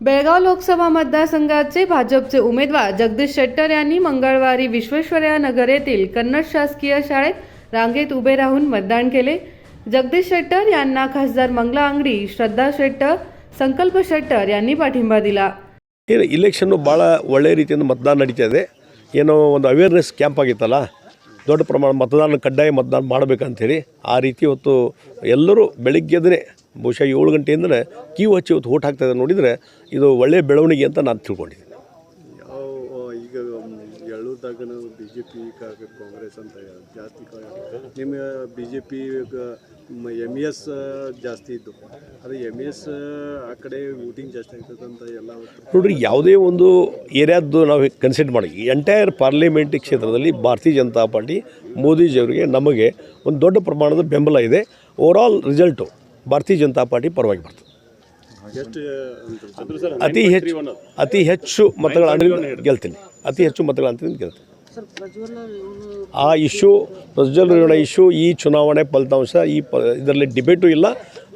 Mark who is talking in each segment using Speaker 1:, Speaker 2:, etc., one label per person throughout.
Speaker 1: बेळगाव लोकसभा मतदारसंघाचे भाजपचे उमेदवार जगदीश शेट्टर यांनी मंगळवारी विश्वेश्वरय्या नगर येथील कन्नड शासकीय शाळेत रांगेत उभे राहून मतदान केले. जगदीश शेट्टर यांना खासदार मंगला अंगडी, श्रद्धा शेट्टर, ಸಂಕಲ್ಪ ಶೆಟ್ಟರ್ यांनी ಪಾಠಿಂಬ दिला.
Speaker 2: ಇಲೆಕ್ಷನ್ನು ಭಾಳ ಒಳ್ಳೆಯ ರೀತಿಯಿಂದ ಮತದಾನ ನಡೀತಾ ಇದೆ. ಏನೋ ಒಂದು ಅವೇರ್ನೆಸ್ ಕ್ಯಾಂಪ್ ಆಗಿತ್ತಲ್ಲ, ದೊಡ್ಡ ಪ್ರಮಾಣ ಮತದಾನ ಕಡ್ಡಾಯ ಮತದಾನ ಮಾಡಬೇಕಂತೇಳಿ ಆ ರೀತಿ ಇವತ್ತು ಎಲ್ಲರೂ ಬೆಳಿಗ್ಗೆದ್ರೆ ಬಹುಶಃ 7 ಗಂಟೆಯಿಂದಲೇ ಕ್ಯೂ ಹಚ್ಚಿ ಇವತ್ತು ಓಟ್ ಹಾಕ್ತಾಯಿದ್ದಾರೆ. ನೋಡಿದರೆ ಇದು ಒಳ್ಳೆಯ ಬೆಳವಣಿಗೆ ಅಂತ ನಾನು ತಿಳ್ಕೊಂಡಿದ್ದೀನಿ.
Speaker 3: ಈಗ ಎಳ್ಳೂರ್ದಾಗ ಬಿ ಜೆ ಪಿ ಕಾಂಗ್ರೆಸ್ ಅಂತ ಜಾಸ್ತಿ ನಿಮ್ಮ B J P M S ಜಾಸ್ತಿ ಇದ್ದು ಅದು ಎಮ್ ಎಸ್ ಆ ಕಡೆ ವೋಟಿಂಗ್ ಜಾಸ್ತಿ ಆಗ್ತದೆ ಅಂತ ಎಲ್ಲ
Speaker 2: ನೋಡಿರಿ, ಯಾವುದೇ ಒಂದು ಏರಿಯಾದ್ದು ನಾವು ಕನ್ಸಿಡರ್ ಮಾಡಿ ಎಂಟೈರ್ ಪಾರ್ಲಿಮೆಂಟ್ ಕ್ಷೇತ್ರದಲ್ಲಿ ಭಾರತೀಯ ಜನತಾ ಪಾರ್ಟಿ ಮೋದಿಜಿಯವರಿಗೆ ನಮಗೆ ಒಂದು ದೊಡ್ಡ ಪ್ರಮಾಣದ ಬೆಂಬಲ ಇದೆ. ಓವರಾಲ್ ರಿಸಲ್ಟು ಭಾರತೀಯ ಜನತಾ ಪಾರ್ಟಿ ಪರವಾಗಿ ಬರ್ತದೆ. ಅತಿ ಹೆಚ್ಚು ಮತಗಳ ಅಂತರಿಂದ ಗೆಲ್ತೀನಿ. ಅತಿ ಹೆಚ್ಚು ಮತಗಳ ಅಂತರಿಂದ ಗೆಲ್ತೀನಿ. ಆ ಇಶ್ಯೂ ಪ್ರಜ್ವಲ್ ರೇವಣ್ಣ ಇಶ್ಯೂ ಈ ಚುನಾವಣೆ ಫಲಿತಾಂಶ ಇದರಲ್ಲಿ ಡಿಬೇಟು ಇಲ್ಲ.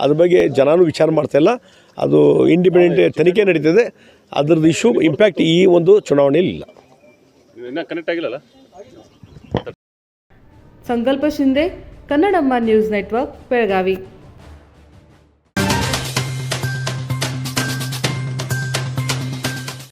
Speaker 2: ಅದ್ರ ಬಗ್ಗೆ ಜನನೂ ವಿಚಾರ ಮಾಡ್ತಾಯಿಲ್ಲ. ಅದು ಇಂಡಿಪೆಂಡೆಂಟ್ ತನಿಖೆ ನಡೀತದೆ. ಅದರದ್ದು ಇಶ್ಯೂ ಇಂಪ್ಯಾಕ್ಟ್ ಈ ಒಂದು ಚುನಾವಣೆಯಲ್ಲಿ ಇಲ್ಲ.
Speaker 4: ಕನೆಕ್ಟ್ ಆಗಿಲ್ಲ.
Speaker 1: ಸಂಕಲ್ಪ ಶಿಂದೆ, ಕನ್ನಡಮ್ಮ ನ್ಯೂಸ್ ನೆಟ್ವರ್ಕ್, ಬೆಳಗಾವಿ.